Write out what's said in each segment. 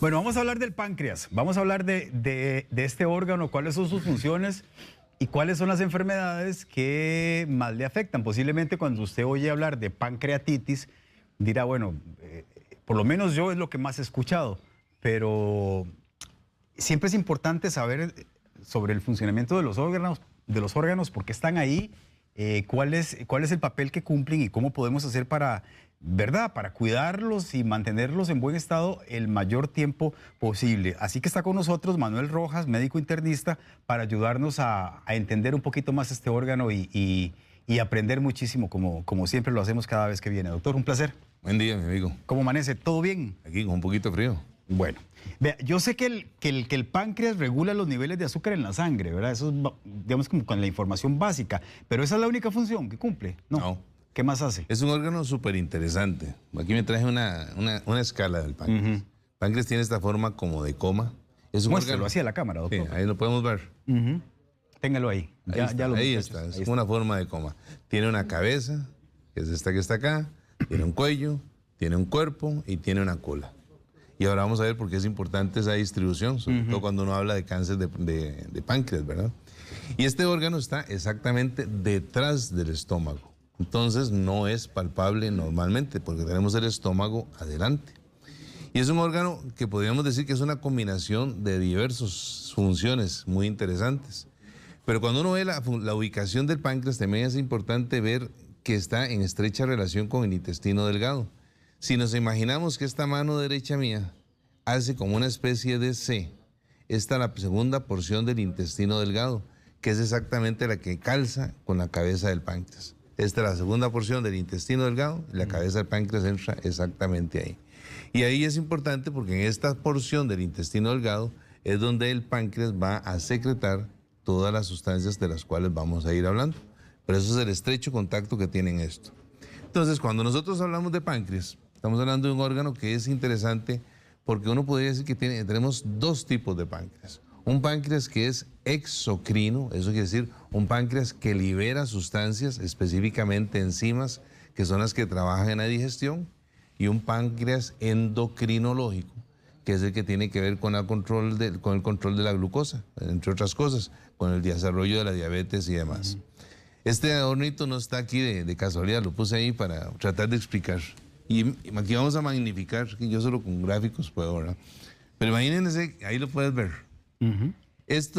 Bueno, vamos a hablar del páncreas, vamos a hablar de este órgano, cuáles son sus funciones y cuáles son las enfermedades que más le afectan. Posiblemente cuando usted oye hablar de pancreatitis, dirá, bueno, por lo menos yo es lo que más he escuchado, pero siempre es importante saber sobre el funcionamiento de los órganos, por qué están ahí, cuál es el papel que cumplen y cómo podemos hacer para, ¿verdad?, para cuidarlos y mantenerlos en buen estado el mayor tiempo posible. Así que está con nosotros Manuel Rojas, médico internista, para ayudarnos a entender un poquito más este órgano y aprender muchísimo, como siempre lo hacemos cada vez que viene. Doctor, un placer. Buen día, mi amigo. ¿Cómo amanece? ¿Todo bien? Aquí con un poquito frío. Bueno, vea, yo sé que el páncreas regula los niveles de azúcar en la sangre, ¿verdad? Eso es, digamos, como con la información básica, pero esa es la única función que cumple, ¿no? No. ¿Qué más hace? Es un órgano súper interesante. Aquí me traje una escala del páncreas. El páncreas tiene esta forma como de coma. Es un Muéstralo órgano. así a la cámara, doctor. Sí, ahí lo podemos ver. Téngalo ahí. Ahí está. Es una forma de coma. Tiene una cabeza, que es esta que está acá, tiene un cuello, tiene un cuerpo y tiene una cola. Y ahora vamos a ver por qué es importante esa distribución, sobre todo cuando uno habla de cáncer de páncreas, ¿verdad? Y este órgano está exactamente detrás del estómago. Entonces no es palpable normalmente porque tenemos el estómago adelante. Y es un órgano que podríamos decir que es una combinación de diversas funciones muy interesantes. Pero cuando uno ve la ubicación del páncreas también es importante ver que está en estrecha relación con el intestino delgado. Si nos imaginamos que esta mano derecha mía hace como una especie de C, esta es la segunda porción del intestino delgado, que es exactamente la que calza con la cabeza del páncreas. Esta es la segunda porción del intestino delgado y la cabeza del páncreas entra exactamente ahí. Y ahí es importante porque en esta porción del intestino delgado es donde el páncreas va a secretar todas las sustancias de las cuales vamos a ir hablando. Pero eso es el estrecho contacto que tienen esto. Entonces, cuando nosotros hablamos de páncreas, estamos hablando de un órgano que es interesante porque uno podría decir que tenemos dos tipos de páncreas. Un páncreas que es exocrino, eso quiere decir un páncreas que libera sustancias, específicamente enzimas, que son las que trabajan en la digestión, y un páncreas endocrinológico, que es el que tiene que ver con el control de la glucosa, entre otras cosas, con el desarrollo de la diabetes y demás. Este adornito no está aquí de casualidad, lo puse ahí para tratar de explicar. Y aquí vamos a magnificar, que yo solo con gráficos puedo, ¿verdad? Pero imagínense, ahí lo puedes ver.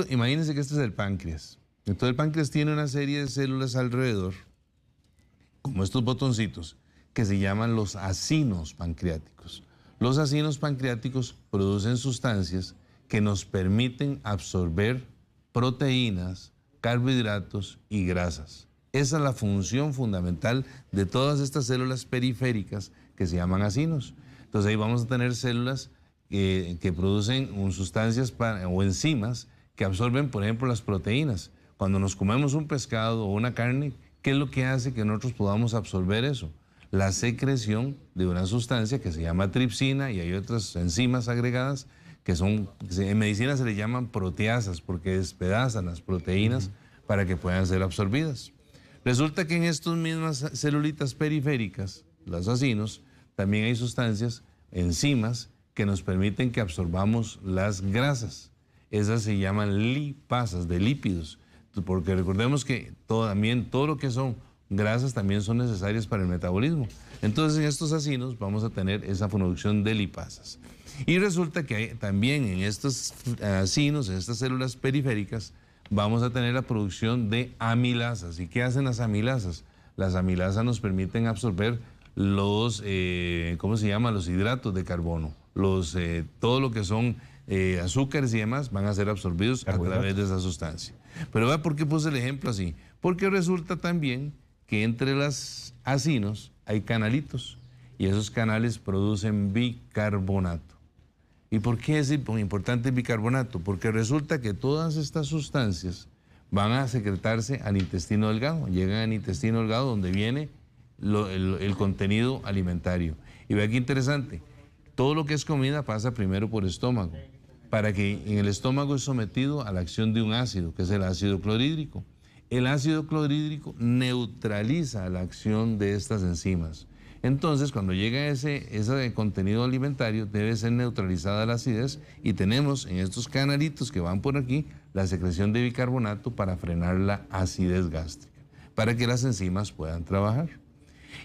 Imagínense que este es el páncreas. Entonces el páncreas tiene una serie de células alrededor, como estos botoncitos, que se llaman los acinos pancreáticos. Los acinos pancreáticos producen sustancias que nos permiten absorber proteínas, carbohidratos y grasas. Esa es la función fundamental de todas estas células periféricas que se llaman acinos. Entonces ahí vamos a tener células que producen sustancias o enzimas que absorben, por ejemplo, las proteínas. Cuando nos comemos un pescado o una carne, ¿qué es lo que hace que nosotros podamos absorber eso? La secreción de una sustancia que se llama tripsina y hay otras enzimas agregadas que en medicina se le llaman proteasas porque despedazan las proteínas para que puedan ser absorbidas. Resulta que en estas mismas celulitas periféricas, los acinos, también hay sustancias, enzimas, que nos permiten que absorbamos las grasas. Esas se llaman lipasas, de lípidos, porque recordemos que todo lo que son grasas también son necesarias para el metabolismo. Entonces en estos acinos vamos a tener esa producción de lipasas. Y resulta que también en estos acinos, en estas células periféricas, vamos a tener la producción de amilasas. ¿Y qué hacen las amilasas? Las amilasas nos permiten absorber los, ¿cómo se llama? Los hidratos de carbono. Todo lo que son azúcares y demás van a ser absorbidos a través de esa sustancia. Pero vea por qué puse el ejemplo así. Porque resulta también que entre los acinos hay canalitos y esos canales producen bicarbonato. ¿Y por qué es importante el bicarbonato? Porque resulta que todas estas sustancias van a secretarse al intestino delgado, llegan al intestino delgado donde viene el contenido alimentario. Y vea qué interesante, todo lo que es comida pasa primero por estómago, para que en el estómago es sometido a la acción de un ácido, que es el ácido clorhídrico. El ácido clorhídrico neutraliza la acción de estas enzimas. Entonces, cuando llega ese contenido alimentario, debe ser neutralizada la acidez y tenemos en estos canalitos que van por aquí la secreción de bicarbonato para frenar la acidez gástrica, para que las enzimas puedan trabajar.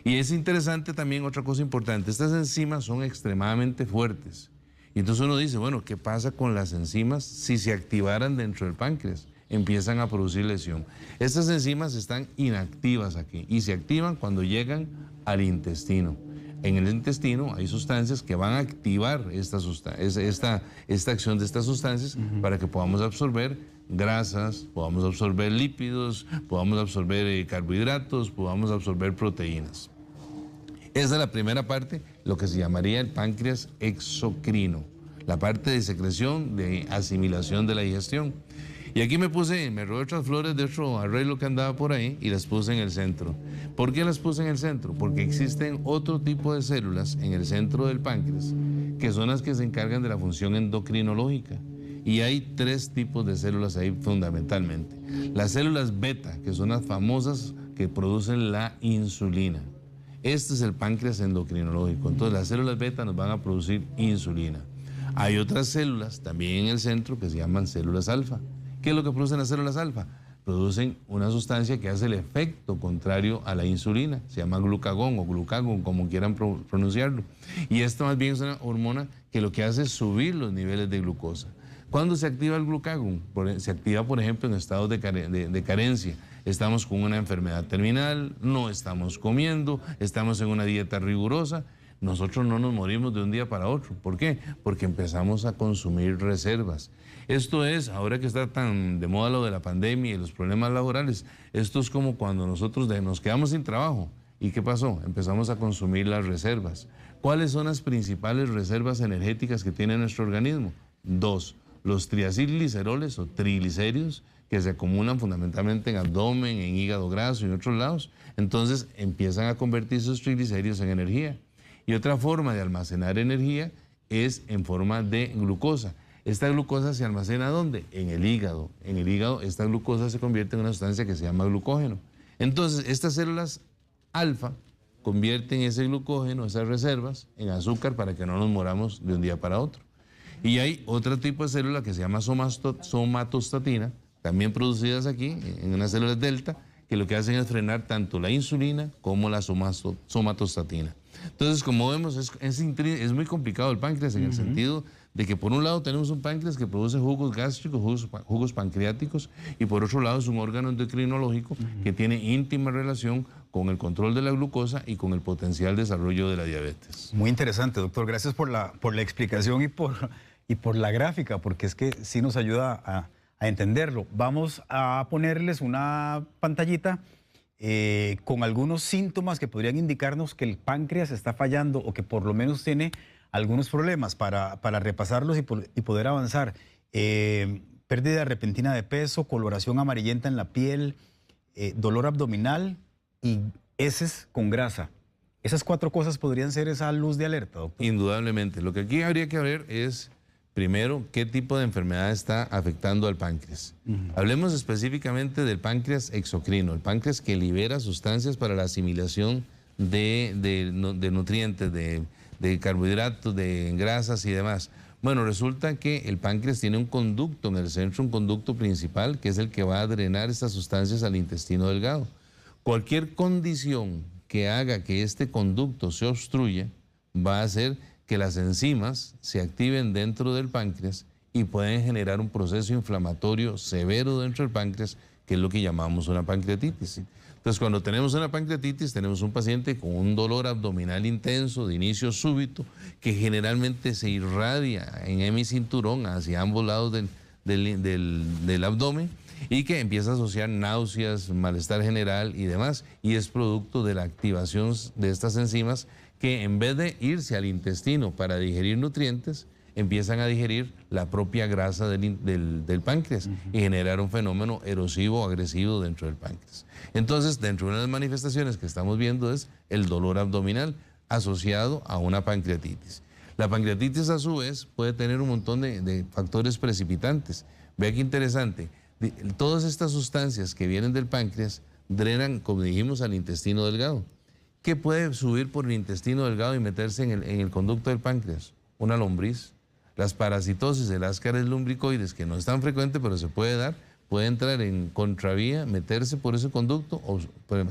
Y es interesante también otra cosa importante, estas enzimas son extremadamente fuertes. Y entonces uno dice, bueno, ¿qué pasa con las enzimas si se activaran dentro del páncreas? Empiezan a producir lesión. Estas enzimas están inactivas aquí y se activan cuando llegan al intestino. En el intestino hay sustancias que van a activar esta acción de estas sustancias para que podamos absorber grasas, podamos absorber lípidos, podamos absorber carbohidratos, podamos absorber proteínas. Esa es la primera parte, lo que se llamaría el páncreas exocrino, la parte de secreción, de asimilación de la digestión. Y aquí me robé otras flores de otro arreglo que andaba por ahí y las puse en el centro. ¿Por qué las puse en el centro? Porque existen otro tipo de células en el centro del páncreas que son las que se encargan de la función endocrinológica. Y hay 3 tipos de células ahí fundamentalmente. Las células beta, que son las famosas que producen la insulina. Este es el páncreas endocrinológico. Entonces las células beta nos van a producir insulina. Hay otras células también en el centro que se llaman células alfa. ¿Qué es lo que producen las células alfa? Producen una sustancia que hace el efecto contrario a la insulina. Se llama glucagón o glucagón, como quieran pronunciarlo. Y esta más bien es una hormona que lo que hace es subir los niveles de glucosa. ¿Cuándo se activa el glucagón? Se activa, por ejemplo, en estados de carencia. Estamos con una enfermedad terminal, no estamos comiendo, estamos en una dieta rigurosa. Nosotros no nos morimos de un día para otro. ¿Por qué? Porque empezamos a consumir reservas. Esto es, ahora que está tan de moda lo de la pandemia y los problemas laborales, esto es como cuando nosotros nos quedamos sin trabajo. ¿Y qué pasó? Empezamos a consumir las reservas. ¿Cuáles son las principales reservas energéticas que tiene nuestro organismo? 2, los triacilgliceroles o triglicéridos, que se acumulan fundamentalmente en abdomen, en hígado graso y en otros lados. Entonces empiezan a convertir esos triglicéridos en energía. Y otra forma de almacenar energía es en forma de glucosa. Esta glucosa se almacena ¿dónde? En el hígado. En el hígado esta glucosa se convierte en una sustancia que se llama glucógeno. Entonces estas células alfa convierten ese glucógeno, esas reservas, en azúcar para que no nos moramos de un día para otro. Y hay otro tipo de célula que se llama somatostatina, también producidas aquí en unas células delta, que lo que hacen es frenar tanto la insulina como la somatostatina. Entonces, como vemos, es muy complicado el páncreas en el sentido de que por un lado tenemos un páncreas que produce jugos gástricos, jugos pancreáticos, y por otro lado es un órgano endocrinológico que tiene íntima relación con el control de la glucosa y con el potencial desarrollo de la diabetes. Muy interesante, doctor. Gracias por la explicación y por la gráfica, porque es que sí nos ayuda a entenderlo. Vamos a ponerles una pantallita con algunos síntomas que podrían indicarnos que el páncreas está fallando o que por lo menos tiene algunos problemas para repasarlos y poder avanzar. Pérdida repentina de peso, coloración amarillenta en la piel, dolor abdominal y heces con grasa. Esas 4 cosas podrían ser esa luz de alerta, doctor. Indudablemente. Lo que aquí habría que ver es, primero, qué tipo de enfermedad está afectando al páncreas. Hablemos específicamente del páncreas exocrino, el páncreas que libera sustancias para la asimilación de nutrientes, de carbohidratos, de grasas y demás. Bueno, resulta que el páncreas tiene un conducto en el centro, un conducto principal, que es el que va a drenar estas sustancias al intestino delgado. Cualquier condición que haga que este conducto se obstruya va a hacer que las enzimas se activen dentro del páncreas y pueden generar un proceso inflamatorio severo dentro del páncreas, que es lo que llamamos una pancreatitis. Entonces, cuando tenemos una pancreatitis, tenemos un paciente con un dolor abdominal intenso, de inicio súbito, que generalmente se irradia en hemicinturón hacia ambos lados del abdomen y que empieza a asociar náuseas, malestar general y demás, y es producto de la activación de estas enzimas que en vez de irse al intestino para digerir nutrientes, empiezan a digerir la propia grasa del páncreas y generar un fenómeno erosivo o agresivo dentro del páncreas. Entonces, dentro de una de las manifestaciones que estamos viendo es el dolor abdominal asociado a una pancreatitis. La pancreatitis, a su vez, puede tener un montón de factores precipitantes. Vea qué interesante. Todas estas sustancias que vienen del páncreas drenan, como dijimos, al intestino delgado. ¿Qué puede subir por el intestino delgado y meterse en el conducto del páncreas? Una lombriz. Las parasitosis, el Ascaris lumbricoides, que no es tan frecuente, pero se puede dar, puede entrar en contravía, meterse por ese conducto o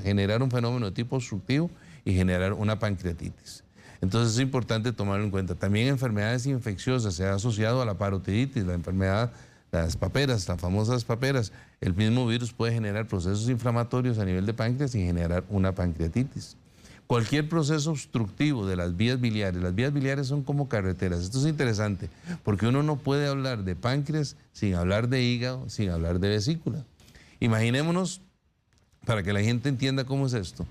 generar un fenómeno de tipo obstructivo y generar una pancreatitis. Entonces es importante tomarlo en cuenta. También enfermedades infecciosas se ha asociado a la parotiditis, la enfermedad, las paperas, las famosas paperas. El mismo virus puede generar procesos inflamatorios a nivel de páncreas y generar una pancreatitis. Cualquier proceso obstructivo de las vías biliares son como carreteras. Esto es interesante porque uno no puede hablar de páncreas sin hablar de hígado, sin hablar de vesícula. Imaginémonos, para que la gente entienda cómo es esto,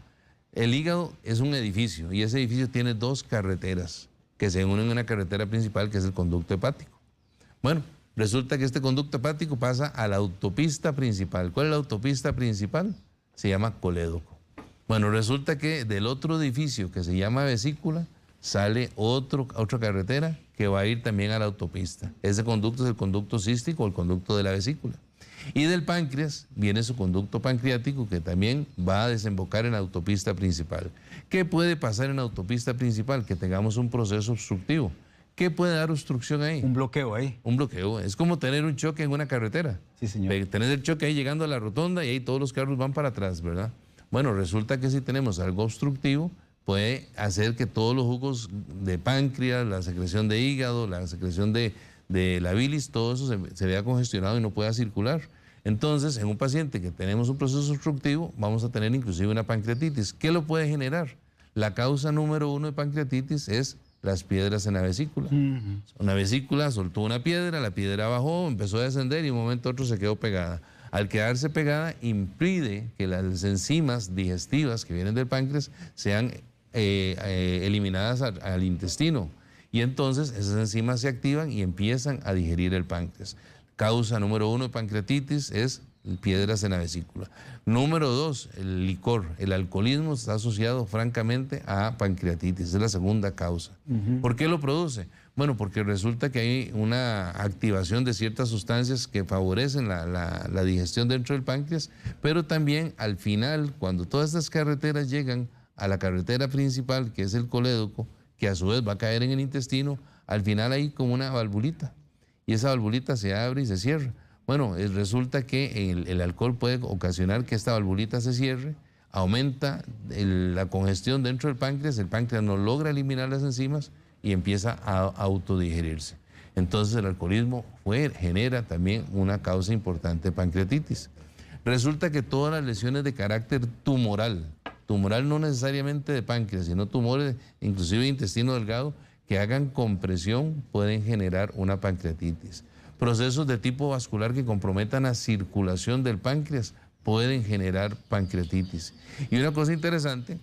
el hígado es un edificio y ese edificio tiene dos carreteras que se unen en una carretera principal que es el conducto hepático. Bueno, resulta que este conducto hepático pasa a la autopista principal. ¿Cuál es la autopista principal? Se llama colédoco. Bueno, resulta que del otro edificio que se llama vesícula sale otra carretera que va a ir también a la autopista. Ese conducto es el conducto cístico o el conducto de la vesícula. Y del páncreas viene su conducto pancreático que también va a desembocar en la autopista principal. ¿Qué puede pasar en la autopista principal? Que tengamos un proceso obstructivo. ¿Qué puede dar obstrucción ahí? Un bloqueo ahí. Un bloqueo. Es como tener un choque en una carretera. Sí, señor. Tenés el choque ahí llegando a la rotonda y ahí todos los carros van para atrás, ¿verdad? Bueno, resulta que si tenemos algo obstructivo, puede hacer que todos los jugos de páncreas, la secreción de hígado, la secreción de la bilis, todo eso se vea congestionado y no pueda circular. Entonces, en un paciente que tenemos un proceso obstructivo, vamos a tener inclusive una pancreatitis. ¿Qué lo puede generar? La causa número 1 de pancreatitis es las piedras en la vesícula. Una vesícula soltó una piedra, la piedra bajó, empezó a descender y de un momento a otro se quedó pegada. Al quedarse pegada, impide que las enzimas digestivas que vienen del páncreas sean eliminadas al intestino. Y entonces esas enzimas se activan y empiezan a digerir el páncreas. Causa número 1 de pancreatitis es piedras en la vesícula. Número 2, el licor. El alcoholismo está asociado francamente a pancreatitis. Es la segunda causa. ¿Por qué lo produce? Bueno, porque resulta que hay una activación de ciertas sustancias que favorecen la digestión dentro del páncreas, pero también al final, cuando todas estas carreteras llegan a la carretera principal, que es el colédoco, que a su vez va a caer en el intestino, al final hay como una valvulita. Y esa valvulita se abre y se cierra. Bueno, resulta que el alcohol puede ocasionar que esta valvulita se cierre, aumenta la congestión dentro del páncreas, el páncreas no logra eliminar las enzimas y empieza a autodigerirse. Entonces el alcoholismo genera también una causa importante de pancreatitis. Resulta que todas las lesiones de carácter tumoral no necesariamente de páncreas, sino tumores inclusive de intestino delgado, que hagan compresión pueden generar una pancreatitis. Procesos de tipo vascular que comprometan la circulación del páncreas pueden generar pancreatitis. Y una cosa interesante,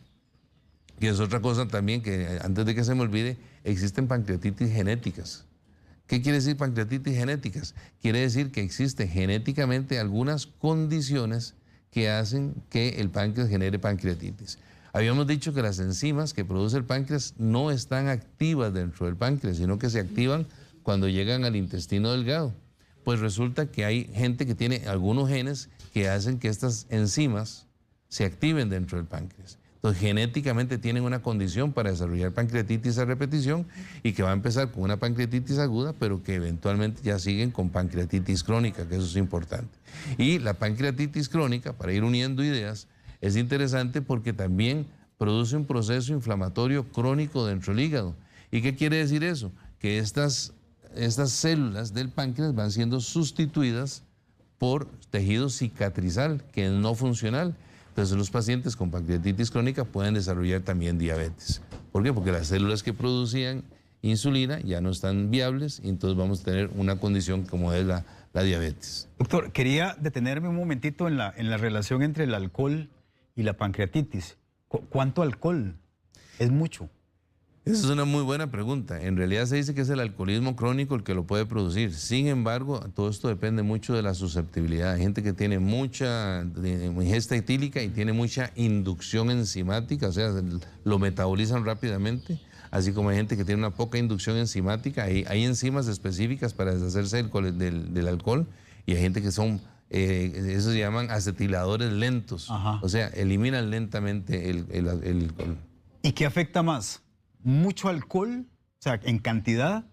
que es otra cosa también que antes de que se me olvide, existen pancreatitis genéticas. ¿Qué quiere decir pancreatitis genéticas? Quiere decir que existen genéticamente algunas condiciones que hacen que el páncreas genere pancreatitis. Habíamos dicho que las enzimas que produce el páncreas no están activas dentro del páncreas, sino que se activan cuando llegan al intestino delgado. Pues resulta que hay gente que tiene algunos genes que hacen que estas enzimas se activen dentro del páncreas. Entonces, genéticamente tienen una condición para desarrollar pancreatitis a repetición y que va a empezar con una pancreatitis aguda, pero que eventualmente ya siguen con pancreatitis crónica, que eso es importante. Y la pancreatitis crónica, para ir uniendo ideas, es interesante porque también produce un proceso inflamatorio crónico dentro del hígado. ¿Y qué quiere decir eso? Que estas células del páncreas van siendo sustituidas por tejido cicatrizal, que es no funcional. Entonces los pacientes con pancreatitis crónica pueden desarrollar también diabetes. ¿Por qué? Porque las células que producían insulina ya no están viables y entonces vamos a tener una condición como es la diabetes. Doctor, quería detenerme un momentito en la relación entre el alcohol y la pancreatitis. ¿Cuánto alcohol? ¿Es mucho? Esa es una muy buena pregunta. En realidad se dice que es el alcoholismo crónico el que lo puede producir. Sin embargo, todo esto depende mucho de la susceptibilidad. Hay gente que tiene mucha ingesta etílica y tiene mucha inducción enzimática, o sea, lo metabolizan rápidamente. Así como hay gente que tiene una poca inducción enzimática. Hay enzimas específicas para deshacerse del alcohol y hay gente que son, eso se llaman acetiladores lentos. Ajá. O sea, eliminan lentamente ¿Y qué afecta más? ¿Mucho alcohol, o sea, en cantidad,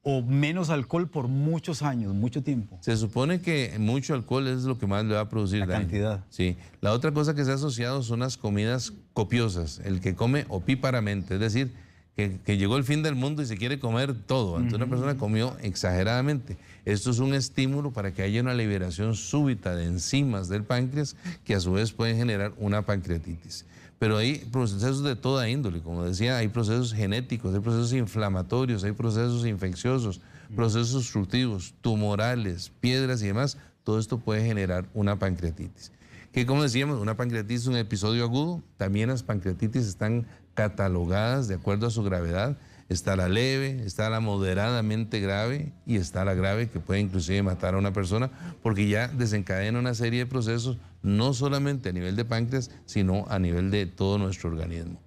o menos alcohol por muchos años, mucho tiempo? Se supone que mucho alcohol es lo que más le va a producir La daño. cantidad. Sí. La otra cosa que se ha asociado son las comidas copiosas, el que come opíparamente, es decir, que llegó el fin del mundo y se quiere comer todo. Entonces una persona comió exageradamente. Esto es un estímulo para que haya una liberación súbita de enzimas del páncreas que a su vez pueden generar una pancreatitis. Pero hay procesos de toda índole, como decía, hay procesos genéticos, hay procesos inflamatorios, hay procesos infecciosos, procesos obstructivos, tumorales, piedras y demás. Todo esto puede generar una pancreatitis. Que como decíamos, una pancreatitis es un episodio agudo. También las pancreatitis están catalogadas de acuerdo a su gravedad. Está la leve, está la moderadamente grave y está la grave que puede inclusive matar a una persona porque ya desencadena una serie de procesos no solamente a nivel de páncreas, sino a nivel de todo nuestro organismo.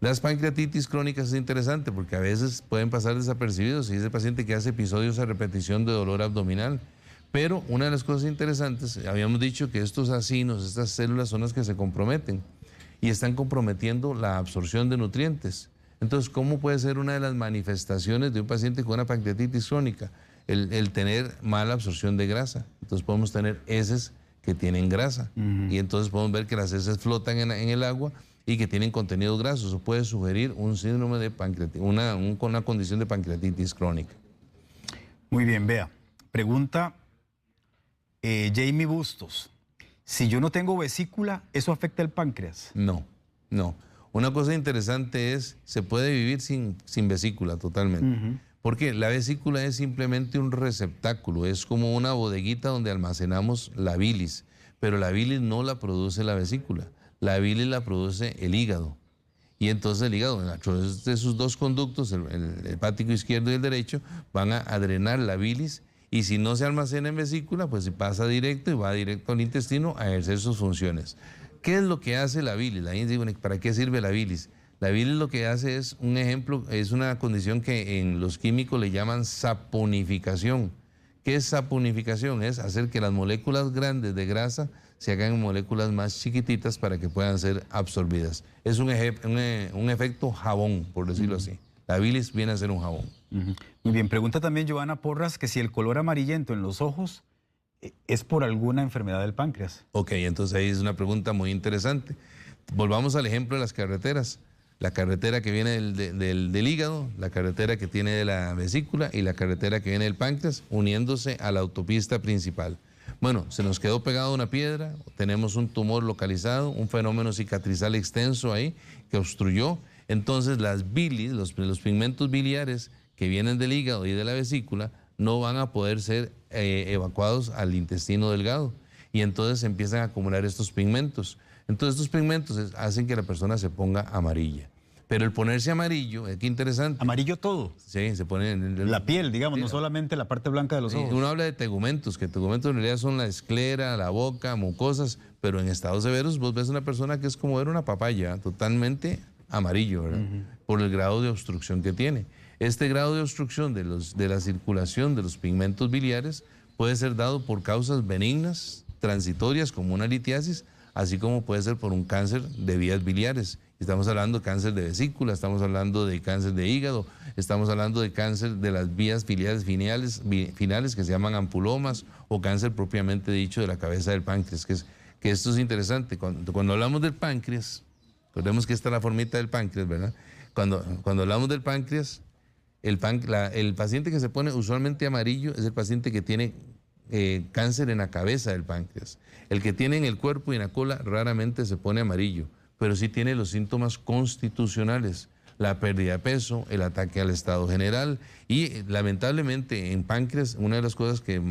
Las pancreatitis crónicas es interesante porque a veces pueden pasar desapercibidos si es el paciente que hace episodios a repetición de dolor abdominal. Pero una de las cosas interesantes, habíamos dicho que estos acinos, estas células son las que se comprometen y están comprometiendo la absorción de nutrientes. Entonces, ¿cómo puede ser una de las manifestaciones de un paciente con una pancreatitis crónica? El tener mala absorción de grasa. Entonces podemos tener heces que tienen grasa y entonces podemos ver que las heces flotan en el agua y que tienen contenido graso. Eso puede sugerir un síndrome de pancreatitis, una condición de pancreatitis crónica. Muy bien, vea. Pregunta Jamie Bustos. Si yo no tengo vesícula, ¿eso afecta el páncreas? No, no. Una cosa interesante es, se puede vivir sin vesícula totalmente. Porque la vesícula es simplemente un receptáculo, es como una bodeguita donde almacenamos la bilis, pero la bilis no la produce la vesícula, la bilis la produce el hígado. Y entonces el hígado, a través de sus dos conductos, el hepático izquierdo y el derecho, van a drenar la bilis y si no se almacena en vesícula, pues se pasa directo y va directo al intestino a ejercer sus funciones. ¿Qué es lo que hace la bilis? La gente dice, ¿para qué sirve la bilis? La bilis lo que hace es, un ejemplo, es una condición que en los químicos le llaman saponificación. ¿Qué es saponificación? Es hacer que las moléculas grandes de grasa se hagan en moléculas más chiquititas para que puedan ser absorbidas. Es un efecto jabón, por decirlo así. La bilis viene a ser un jabón. Muy bien, pregunta también Giovanna Porras que si el color amarillento en los ojos es por alguna enfermedad del páncreas. Ok, entonces ahí es una pregunta muy interesante. Volvamos al ejemplo de las carreteras. La carretera que viene del hígado, la carretera que tiene de la vesícula y la carretera que viene del páncreas, uniéndose a la autopista principal. Bueno, se nos quedó pegada una piedra, tenemos un tumor localizado, un fenómeno cicatrizal extenso ahí que obstruyó. Entonces las bilis, los pigmentos biliares que vienen del hígado y de la vesícula no van a poder ser evacuados al intestino delgado y entonces empiezan a acumular estos pigmentos. Entonces estos pigmentos hacen que la persona se ponga amarilla. Pero el ponerse amarillo, qué interesante. ¿Amarillo todo? Sí, se pone la piel, digamos, no solamente la parte blanca de los ojos. Uno habla de tegumentos, que tegumentos en realidad son la esclera, la boca, mucosas, pero en estados severos vos ves una persona que es como ver una papaya, totalmente amarillo, ¿verdad? Por el grado de obstrucción que tiene. Este grado de obstrucción de la circulación de los pigmentos biliares puede ser dado por causas benignas, transitorias, como una litiasis, así como puede ser por un cáncer de vías biliares. Estamos hablando de cáncer de vesícula, estamos hablando de cáncer de hígado, estamos hablando de cáncer de las vías biliares finales que se llaman ampulomas o cáncer propiamente dicho de la cabeza del páncreas, que esto es interesante. Cuando hablamos del páncreas, recordemos que esta es la formita del páncreas, ¿verdad? Cuando hablamos del páncreas, el paciente que se pone usualmente amarillo es el paciente que tiene cáncer en la cabeza del páncreas. El que tiene en el cuerpo y en la cola raramente se pone amarillo, pero sí tiene los síntomas constitucionales, la pérdida de peso, el ataque al estado general y lamentablemente en páncreas una de las cosas que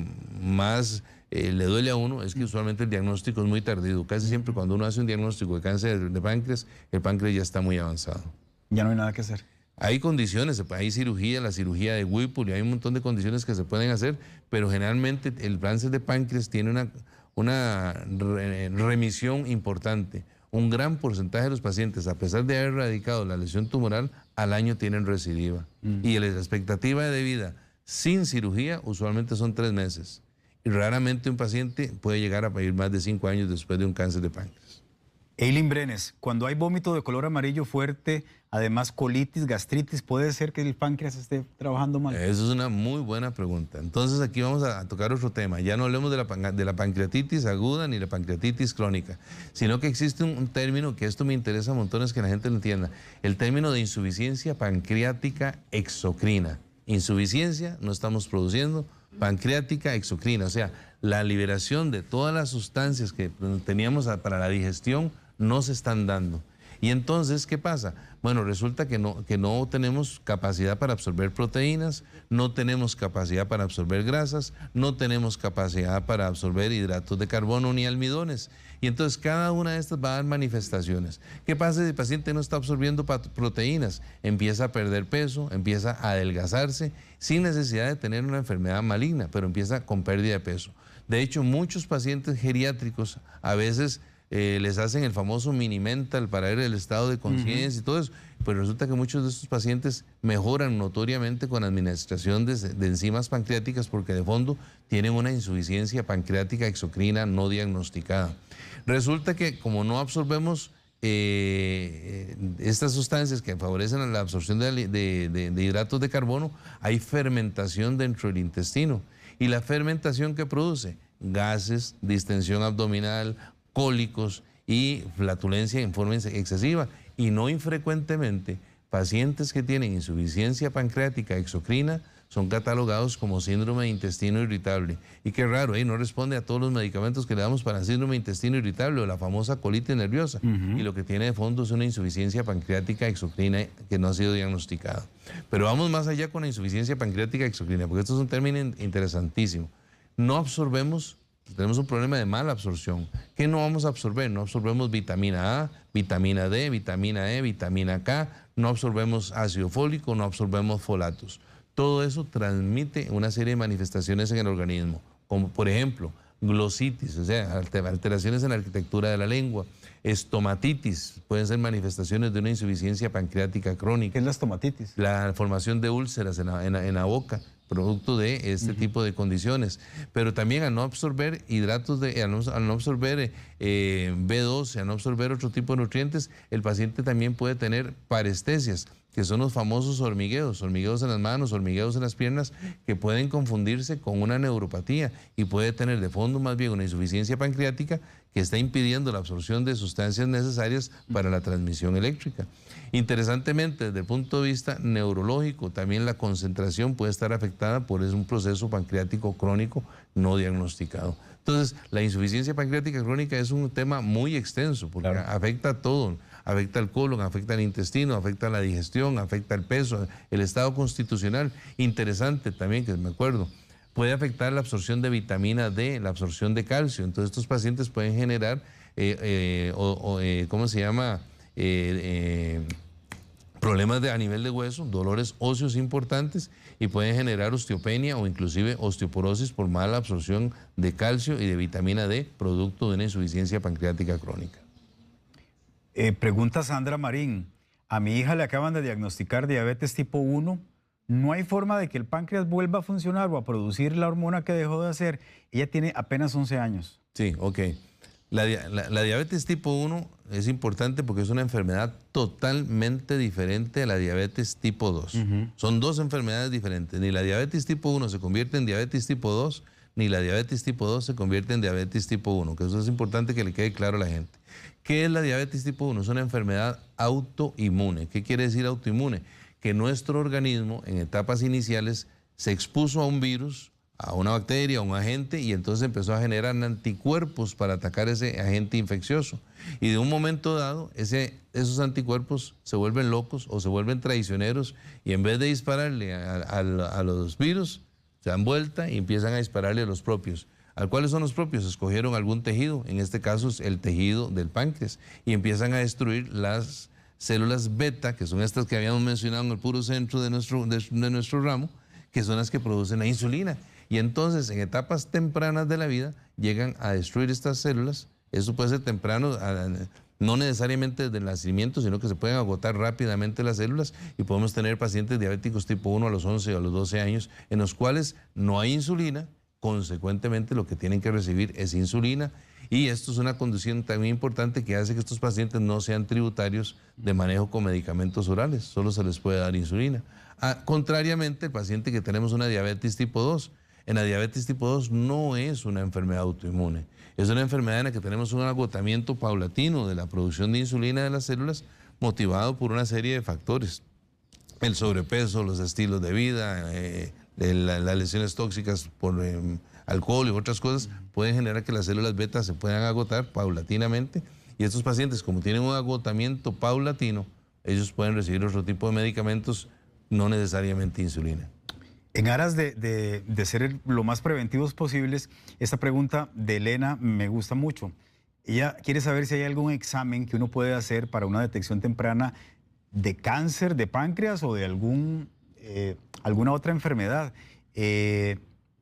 más le duele a uno es que usualmente el diagnóstico es muy tardío. Casi siempre cuando uno hace un diagnóstico de cáncer de páncreas, el páncreas ya está muy avanzado. Ya no hay nada que hacer. Hay condiciones, hay cirugía, la cirugía de Whipple y hay un montón de condiciones que se pueden hacer, pero generalmente el cáncer de páncreas tiene una remisión importante. Un gran porcentaje de los pacientes, a pesar de haber erradicado la lesión tumoral, al año tienen recidiva. Y la expectativa de vida sin cirugía usualmente son 3 meses. Y raramente un paciente puede llegar a vivir más de 5 años después de un cáncer de páncreas. Eileen Brenes, cuando hay vómito de color amarillo fuerte, además colitis, gastritis, ¿puede ser que el páncreas esté trabajando mal? Eso es una muy buena pregunta. Entonces aquí vamos a tocar otro tema. Ya no hablemos de la pancreatitis aguda ni la pancreatitis crónica, sino que existe un término que esto me interesa montones que la gente lo entienda. El término de insuficiencia pancreática exocrina. Insuficiencia, no estamos produciendo, pancreática exocrina, o sea, la liberación de todas las sustancias que teníamos para la digestión no se están dando. Y entonces, ¿qué pasa? Bueno, resulta que no tenemos capacidad para absorber proteínas, no tenemos capacidad para absorber grasas, no tenemos capacidad para absorber hidratos de carbono ni almidones. Y entonces cada una de estas va a dar manifestaciones. ¿Qué pasa si el paciente no está absorbiendo proteínas? Empieza a perder peso, empieza a adelgazarse, sin necesidad de tener una enfermedad maligna, pero empieza con pérdida de peso. De hecho, muchos pacientes geriátricos a veces les hacen el famoso mini mental para ver el estado de conciencia y todo eso, pero resulta que muchos de estos pacientes mejoran notoriamente con administración de enzimas pancreáticas porque de fondo tienen una insuficiencia pancreática exocrina no diagnosticada. Resulta que como no absorbemos estas sustancias que favorecen la absorción de hidratos de carbono, hay fermentación dentro del intestino. ¿Y la fermentación que produce? Gases, distensión abdominal, cólicos y flatulencia en forma excesiva. Y no infrecuentemente, pacientes que tienen insuficiencia pancreática exocrina son catalogados como síndrome de intestino irritable. Y qué raro, no responde a todos los medicamentos que le damos para síndrome de intestino irritable o la famosa colitis nerviosa. Y lo que tiene de fondo es una insuficiencia pancreática exocrina que no ha sido diagnosticada. Pero vamos más allá con la insuficiencia pancreática exocrina, porque esto es un término interesantísimo. No absorbemos, tenemos un problema de mala absorción. ¿Qué no vamos a absorber? No absorbemos vitamina A, vitamina D, vitamina E, vitamina K, no absorbemos ácido fólico, no absorbemos folatos. Todo eso transmite una serie de manifestaciones en el organismo, como por ejemplo glositis, o sea, alteraciones en la arquitectura de la lengua, estomatitis, pueden ser manifestaciones de una insuficiencia pancreática crónica. ¿Qué es la estomatitis? La formación de úlceras en la boca, producto de este tipo de condiciones. Pero también al no absorber hidratos, al no absorber B12, al no absorber otro tipo de nutrientes, el paciente también puede tener parestesias, que son los famosos hormigueos en las manos, hormigueos en las piernas, que pueden confundirse con una neuropatía y puede tener de fondo más bien una insuficiencia pancreática que está impidiendo la absorción de sustancias necesarias para la transmisión eléctrica. Interesantemente, desde el punto de vista neurológico, también la concentración puede estar afectada por un proceso pancreático crónico no diagnosticado. Entonces, la insuficiencia pancreática crónica es un tema muy extenso porque afecta a todo. Afecta al colon, afecta al intestino, afecta la digestión, afecta el peso, el estado constitucional. Interesante también, que me acuerdo, puede afectar la absorción de vitamina D, la absorción de calcio. Entonces estos pacientes pueden generar, ¿cómo se llama? Problemas a nivel de hueso, dolores óseos importantes y pueden generar osteopenia o inclusive osteoporosis por mala absorción de calcio y de vitamina D, producto de una insuficiencia pancreática crónica. Pregunta Sandra Marín, a mi hija le acaban de diagnosticar diabetes tipo 1, ¿no hay forma de que el páncreas vuelva a funcionar o a producir la hormona que dejó de hacer? Ella tiene apenas 11 años. Sí, ok. La diabetes tipo 1 es importante porque es una enfermedad totalmente diferente a la diabetes tipo 2. Son dos enfermedades diferentes. Ni la diabetes tipo 1 se convierte en diabetes tipo 2, ni la diabetes tipo 2 se convierte en diabetes tipo 1, que eso es importante que le quede claro a la gente. ¿Qué es la diabetes tipo 1? Es una enfermedad autoinmune. ¿Qué quiere decir autoinmune? Que nuestro organismo en etapas iniciales se expuso a un virus, a una bacteria, a un agente, y entonces empezó a generar anticuerpos para atacar ese agente infeccioso. Y de un momento dado, esos anticuerpos se vuelven locos o se vuelven traicioneros y en vez de dispararle a los virus, se dan vuelta y empiezan a dispararle a los propios. ¿Cuáles son los propios? Escogieron algún tejido, en este caso es el tejido del páncreas, y empiezan a destruir las células beta, que son estas que habíamos mencionado en el puro centro de nuestro ramo, que son las que producen la insulina. Y entonces, en etapas tempranas de la vida, llegan a destruir estas células. Eso puede ser temprano, no necesariamente desde el nacimiento, sino que se pueden agotar rápidamente las células y podemos tener pacientes diabéticos tipo 1 a los 11 o a los 12 años, en los cuales no hay insulina, consecuentemente lo que tienen que recibir es insulina. Y esto es una condición también importante que hace que estos pacientes no sean tributarios de manejo con medicamentos orales, solo se les puede dar insulina. Contrariamente, el paciente que tenemos una diabetes tipo 2, en la diabetes tipo 2 no es una enfermedad autoinmune, es una enfermedad en la que tenemos un agotamiento paulatino de la producción de insulina de las células motivado por una serie de factores. El sobrepeso, los estilos de vida, las lesiones tóxicas por alcohol y otras cosas pueden generar que las células beta se puedan agotar paulatinamente, y estos pacientes, como tienen un agotamiento paulatino, ellos pueden recibir otro tipo de medicamentos, no necesariamente insulina. En aras de ser lo más preventivos posibles, esta pregunta de Elena me gusta mucho. Ella quiere saber si hay algún examen que uno puede hacer para una detección temprana de cáncer de páncreas o de alguna otra enfermedad.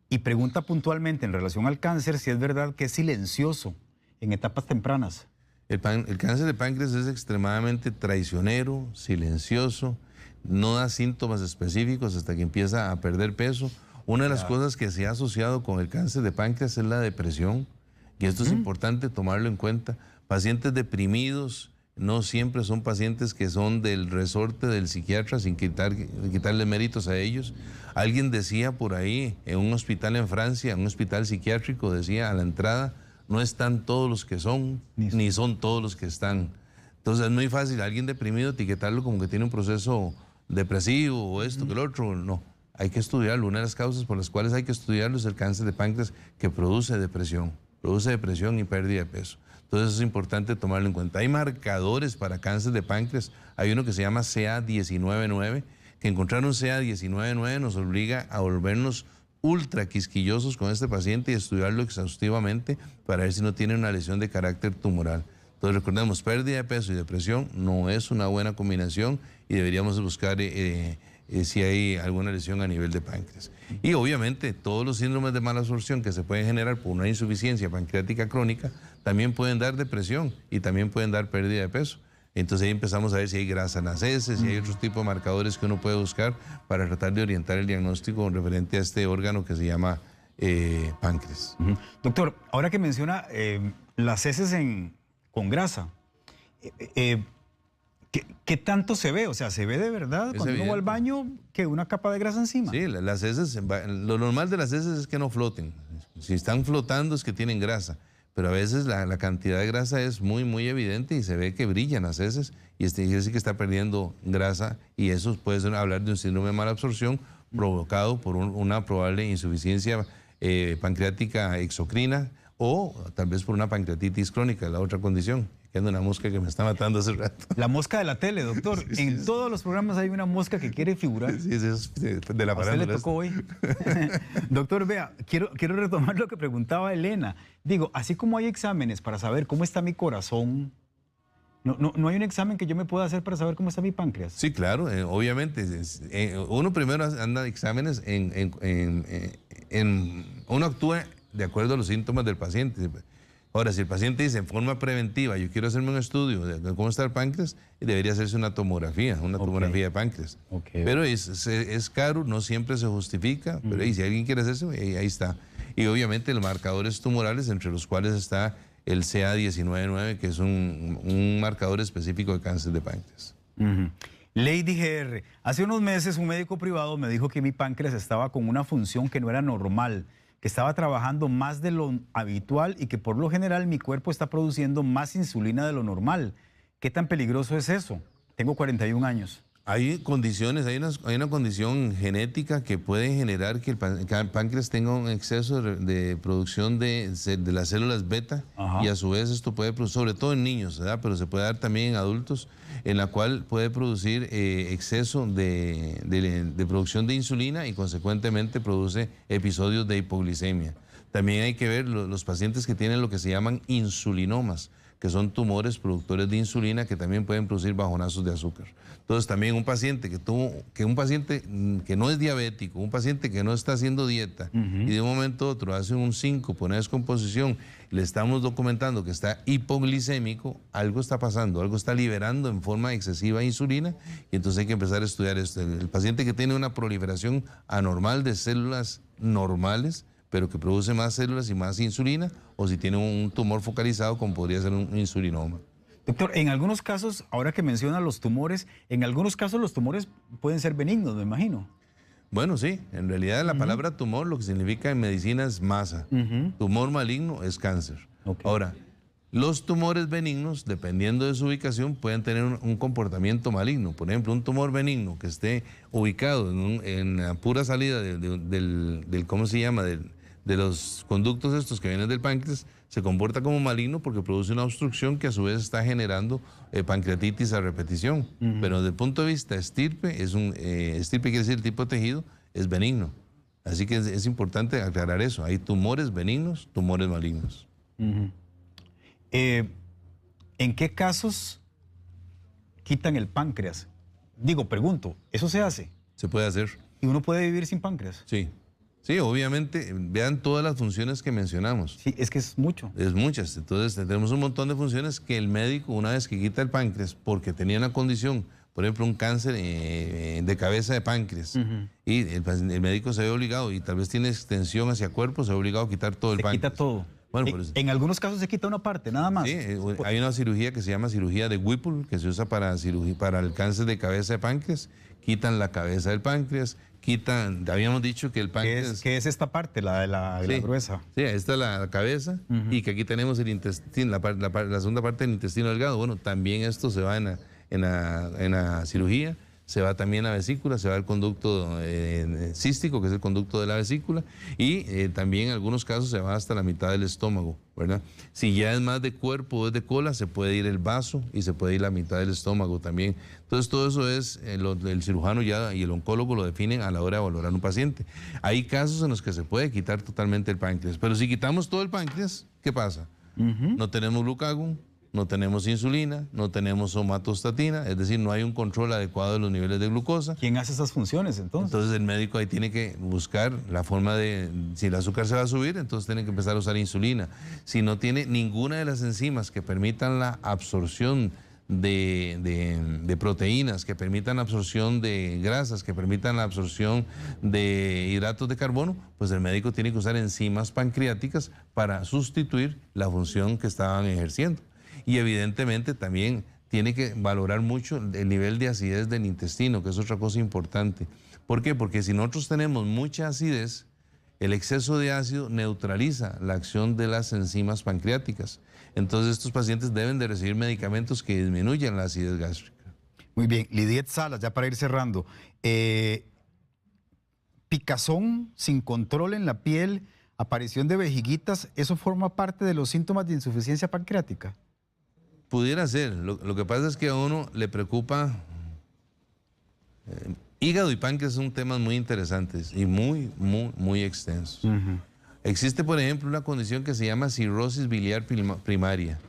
Y pregunta puntualmente en relación al cáncer si es verdad que es silencioso en etapas tempranas. El cáncer de páncreas es extremadamente traicionero, silencioso, no da síntomas específicos hasta que empieza a perder peso. Una de las cosas que se ha asociado con el cáncer de páncreas es la depresión, y esto es importante tomarlo en cuenta. Pacientes deprimidos no siempre son pacientes que son del resorte del psiquiatra, sin quitarle méritos a ellos. Alguien decía por ahí, en un hospital en Francia, un hospital psiquiátrico, decía a la entrada, no están todos los que son, ni son todos los que están. Entonces es muy fácil a alguien deprimido etiquetarlo como que tiene un proceso depresivo o esto que el otro. No, hay que estudiarlo. Una de las causas por las cuales hay que estudiarlo es el cáncer de páncreas, que produce depresión y pérdida de peso. Entonces es importante tomarlo en cuenta. Hay marcadores para cáncer de páncreas. Hay uno que se llama CA19-9, que encontrar un CA19-9 nos obliga a volvernos ultra quisquillosos con este paciente y estudiarlo exhaustivamente para ver si no tiene una lesión de carácter tumoral. Entonces recordemos, pérdida de peso y depresión no es una buena combinación y deberíamos buscar si hay alguna lesión a nivel de páncreas. Y obviamente todos los síndromes de malabsorción que se pueden generar por una insuficiencia pancreática crónica también pueden dar depresión y también pueden dar pérdida de peso. Entonces ahí empezamos a ver si hay grasa en las heces, si hay otros tipos de marcadores que uno puede buscar para tratar de orientar el diagnóstico referente a este órgano que se llama páncreas. Doctor, ahora que menciona las heces con grasa, ¿qué tanto se ve? O sea, ¿se ve de verdad cuando uno va al baño que una capa de grasa encima? Sí, las heces, lo normal de las heces es que no floten. Si están flotando es que tienen grasa, pero a veces la cantidad de grasa es muy, muy evidente y se ve que brillan las heces y quiere decir que está perdiendo grasa, y eso puede hablar de un síndrome de malabsorción provocado por una probable insuficiencia pancreática exocrina, o tal vez por una pancreatitis crónica, la otra condición. Que anda una mosca que me está matando hace rato. La mosca de la tele, doctor. En todos los programas hay una mosca que quiere figurar. Sí, es de la farándula. ¿A usted le tocó hoy? Doctor, vea, quiero retomar lo que preguntaba Elena. Digo, así como hay exámenes para saber cómo está mi corazón, ¿no hay un examen que yo me pueda hacer para saber cómo está mi páncreas? Sí, claro, obviamente. Uno primero anda exámenes uno actúa de acuerdo a los síntomas del paciente. Ahora, si el paciente dice en forma preventiva, yo quiero hacerme un estudio de cómo está el páncreas, debería hacerse una tomografía de páncreas. Pero es caro, no siempre se justifica, pero si alguien quiere hacerse, ahí está. Y obviamente los marcadores tumorales, entre los cuales está el CA19-9, que es un marcador específico de cáncer de páncreas. Lady GR, hace unos meses un médico privado me dijo que mi páncreas estaba con una función que no era normal, que estaba trabajando más de lo habitual y que por lo general mi cuerpo está produciendo más insulina de lo normal. ¿Qué tan peligroso es eso? Tengo 41 años. Hay condiciones, hay una condición genética que puede generar que el páncreas tenga un exceso de producción de las células beta. Ajá. Y a su vez esto puede producir, sobre todo en niños, ¿verdad? Pero se puede dar también en adultos, en la cual puede producir exceso de producción de insulina y consecuentemente produce episodios de hipoglicemia. También hay que ver los pacientes que tienen lo que se llaman insulinomas, que son tumores productores de insulina que también pueden producir bajonazos de azúcar. Entonces también un paciente que no es diabético, un paciente que no está haciendo dieta y de un momento a otro hace un síncope, una descomposición, le estamos documentando que está hipoglicémico, algo está pasando, algo está liberando en forma excesiva insulina, y entonces hay que empezar a estudiar esto. El paciente que tiene una proliferación anormal de células normales pero que produce más células y más insulina, o si tiene un tumor focalizado, como podría ser un insulinoma. Doctor, en algunos casos, ahora que menciona los tumores, en algunos casos los tumores pueden ser benignos, me imagino. Bueno, sí, en realidad la palabra tumor lo que significa en medicina es masa. Tumor maligno es cáncer. Okay. Ahora, los tumores benignos, dependiendo de su ubicación, pueden tener un comportamiento maligno. Por ejemplo, un tumor benigno que esté ubicado en la pura salida del ¿cómo se llama? De los conductos estos que vienen del páncreas, se comporta como maligno porque produce una obstrucción que a su vez está generando pancreatitis a repetición. Pero desde el punto de vista estirpe, estirpe quiere decir el tipo de tejido, es benigno. Así que es importante aclarar eso. Hay tumores benignos, tumores malignos. ¿En qué casos quitan el páncreas? Digo, pregunto, ¿eso se hace? Se puede hacer. ¿Y uno puede vivir sin páncreas? Sí. Sí, obviamente, vean todas las funciones que mencionamos. Sí, es que es mucho. Es muchas. Entonces, tenemos un montón de funciones que el médico, una vez que quita el páncreas, porque tenía una condición, por ejemplo, un cáncer de cabeza de páncreas, y el médico se ve obligado, y tal vez tiene extensión hacia cuerpo, se ve obligado a quitar todo el páncreas. Se quita todo. Bueno, por eso. En algunos casos se quita una parte, nada más. Sí, hay una cirugía que se llama cirugía de Whipple, que se usa para el cáncer de cabeza de páncreas. Quitan la cabeza del páncreas, habíamos dicho que el páncreas... ¿Qué es esta parte, la gruesa? Sí, esta es la cabeza, y que aquí tenemos el intestino, la segunda parte del intestino delgado. Bueno, también esto se va en la cirugía. Se va también la vesícula, se va el conducto cístico, que es el conducto de la vesícula, y también en algunos casos se va hasta la mitad del estómago, ¿verdad? Si ya es más de cuerpo o es de cola, se puede ir el vaso y se puede ir la mitad del estómago también. Entonces todo eso es, el cirujano ya y el oncólogo lo definen a la hora de valorar un paciente. Hay casos en los que se puede quitar totalmente el páncreas, pero si quitamos todo el páncreas, ¿qué pasa? No tenemos glucagón, no tenemos insulina, no tenemos somatostatina, es decir, no hay un control adecuado de los niveles de glucosa. ¿Quién hace esas funciones entonces? Entonces el médico ahí tiene que buscar la forma de, si el azúcar se va a subir, entonces tiene que empezar a usar insulina. Si no tiene ninguna de las enzimas que permitan la absorción de proteínas, que permitan la absorción de grasas, que permitan la absorción de hidratos de carbono, pues el médico tiene que usar enzimas pancreáticas para sustituir la función que estaban ejerciendo. Y evidentemente también tiene que valorar mucho el nivel de acidez del intestino, que es otra cosa importante. ¿Por qué? Porque si nosotros tenemos mucha acidez, el exceso de ácido neutraliza la acción de las enzimas pancreáticas. Entonces estos pacientes deben de recibir medicamentos que disminuyan la acidez gástrica. Muy bien, Lidiet Salas, ya para ir cerrando. Picazón sin control en la piel, aparición de vejiguitas, ¿eso forma parte de los síntomas de insuficiencia pancreática? Pudiera ser. Lo que pasa es que a uno le preocupa... hígado y páncreas son temas muy interesantes y muy extensos. Existe, por ejemplo, una condición que se llama cirrosis biliar primaria.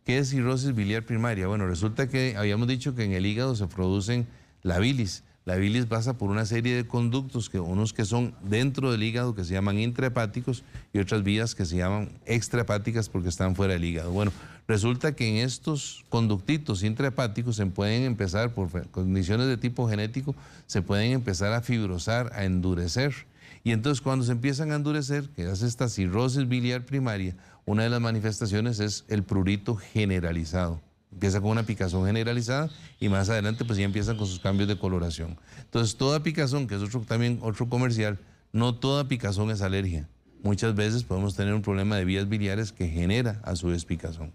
¿Qué es cirrosis biliar primaria? Bueno, resulta que habíamos dicho que en el hígado se producen la bilis. La bilis pasa por una serie de conductos, unos que son dentro del hígado, que se llaman intrahepáticos, y otras vías que se llaman extrahepáticas porque están fuera del hígado. Bueno, resulta que en estos conductitos intrahepáticos se pueden empezar, por condiciones de tipo genético, se pueden empezar a fibrosar, a endurecer. Y entonces cuando se empiezan a endurecer, que hace esta cirrosis biliar primaria, una de las manifestaciones es el prurito generalizado. Empieza con una picazón generalizada y más adelante pues ya empiezan con sus cambios de coloración. Entonces toda picazón, que es también otro comercial, no toda picazón es alergia. Muchas veces podemos tener un problema de vías biliares que genera a su vez picazón.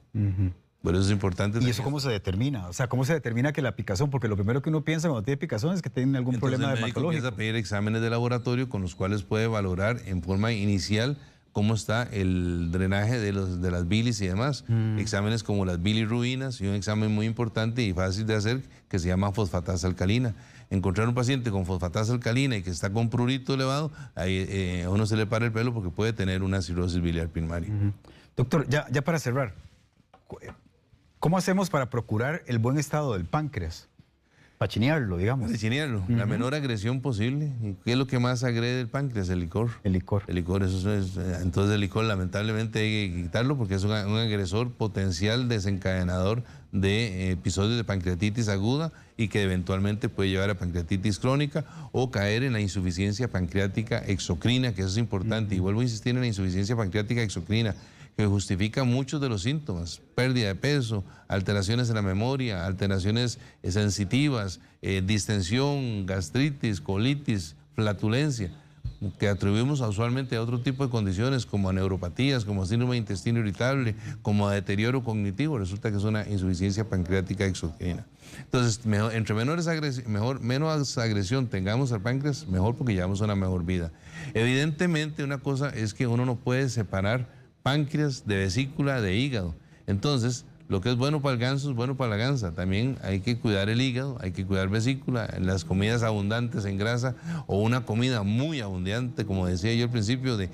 Por eso es importante. ¿Y eso cómo se determina? O sea, ¿cómo se determina que la picazón? Porque lo primero que uno piensa cuando tiene picazón es que tiene algún problema dermatológico. El médico empieza a pedir exámenes de laboratorio con los cuales puede valorar en forma inicial cómo está el drenaje de las bilis y demás. Exámenes como las bilirrubinas y un examen muy importante y fácil de hacer que se llama fosfatasa alcalina. Encontrar un paciente con fosfatasa alcalina y que está con prurito elevado, ahí a uno se le para el pelo porque puede tener una cirrosis biliar primaria. Doctor, ya para cerrar, ¿cómo hacemos para procurar el buen estado del páncreas? Para chinearlo, digamos. Para chinearlo, la menor agresión posible. ¿Y qué es lo que más agrede el páncreas? El licor. El licor. El licor, entonces el licor lamentablemente hay que quitarlo porque es un agresor potencial desencadenador de episodios de pancreatitis aguda y que eventualmente puede llevar a pancreatitis crónica o caer en la insuficiencia pancreática exocrina, que eso es importante. Y vuelvo a insistir en la insuficiencia pancreática exocrina, que justifica muchos de los síntomas: pérdida de peso, alteraciones en la memoria, alteraciones sensitivas, distensión, gastritis, colitis, flatulencia, que atribuimos usualmente a otro tipo de condiciones como a neuropatías, como a síndrome de intestino irritable, como a deterioro cognitivo. Resulta que es una insuficiencia pancreática exocrina. Entonces, entre menos agresión tengamos al páncreas, mejor, porque llevamos una mejor vida. Evidentemente, una cosa es que uno no puede separar páncreas de vesícula, de hígado. Entonces, lo que es bueno para el ganso es bueno para la gansa. También hay que cuidar el hígado, hay que cuidar vesícula, las comidas abundantes en grasa o una comida muy abundante, como decía yo al principio, de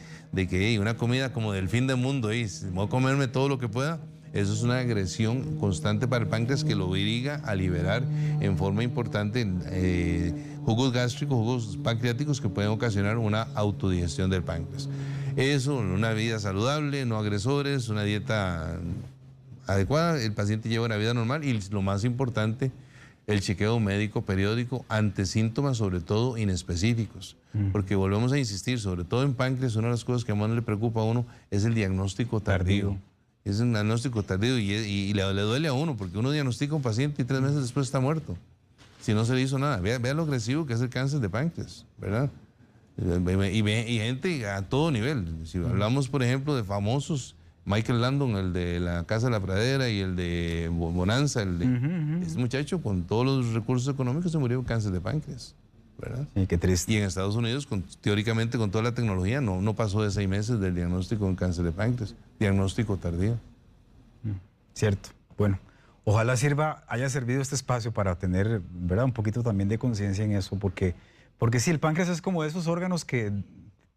que una comida como del fin del mundo, voy a comerme todo lo que pueda. Eso es una agresión constante para el páncreas que lo obliga a liberar en forma importante jugos gástricos, jugos pancreáticos que pueden ocasionar una autodigestión del páncreas. Eso, una vida saludable, no agresores, una dieta adecuada, el paciente lleva una vida normal y lo más importante, el chequeo médico periódico ante síntomas, sobre todo inespecíficos. Porque volvemos a insistir, sobre todo en páncreas, una de las cosas que más le preocupa a uno es el diagnóstico tardío. Es un diagnóstico tardío y le duele a uno, porque uno diagnostica a un paciente y 3 meses después está muerto, si no se le hizo nada. Vea lo agresivo que es el cáncer de páncreas, ¿verdad? Y gente a todo nivel. Si hablamos, por ejemplo, de famosos, Michael Landon, el de la Casa de la Pradera, y el de Bonanza, este muchacho con todos los recursos económicos se murió con cáncer de páncreas, ¿verdad? Sí, qué triste. Y en Estados Unidos, teóricamente con toda la tecnología, no pasó de 6 meses del diagnóstico de cáncer de páncreas, diagnóstico tardío. Cierto. Bueno, ojalá haya servido este espacio para tener, ¿verdad?, un poquito también de conciencia en eso, porque sí, el páncreas es como de esos órganos que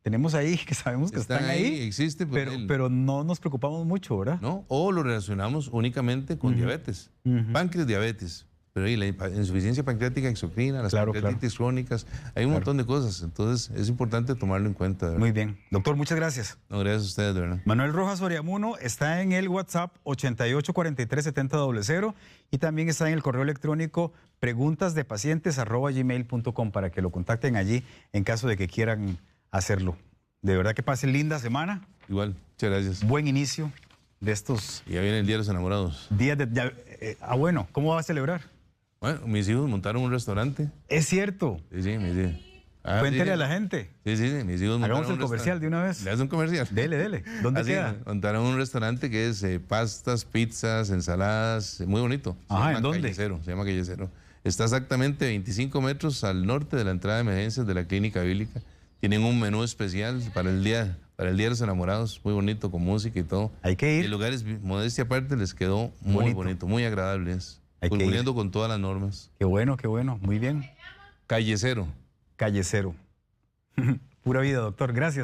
tenemos ahí, que sabemos que están ahí, existe, pero no nos preocupamos mucho, ¿verdad? No, o lo relacionamos únicamente con diabetes, páncreas, diabetes. Pero ahí la insuficiencia pancreática exocrina, las pancreatitis crónicas, hay un montón de cosas. Entonces es importante tomarlo en cuenta, ¿verdad? Muy bien. Doctor, muchas gracias. No, gracias a ustedes, ¿verdad? Manuel Rojas Oriamuno está en el WhatsApp 88437000 y también está en el correo electrónico preguntasdepacientes@gmail.com para que lo contacten allí en caso de que quieran hacerlo. De verdad que pasen linda semana. Igual, muchas gracias. Buen inicio de estos... Y ya viene el Día de los Enamorados. Bueno, ¿cómo va a celebrar? Bueno, mis hijos montaron un restaurante. ¿Es cierto? Sí, mis hijos. Cuéntele a la gente. Sí, mis hijos montaron Hagamos el comercial de una vez. ¿Le haces un comercial? Dele. ¿Dónde queda? Montaron un restaurante que es pastas, pizzas, ensaladas, muy bonito. ¿En dónde? Callecero, se llama Callecero. Está exactamente 25 metros al norte de la entrada de emergencias de la Clínica Bíblica. Tienen un menú especial para el día de los Enamorados, muy bonito, con música y todo. Hay que ir. Y el lugar es, modestia aparte, les quedó muy bonito, muy agradable. Cumpliendo con todas las normas. Qué bueno, muy bien. Callecero. Pura vida, doctor, gracias.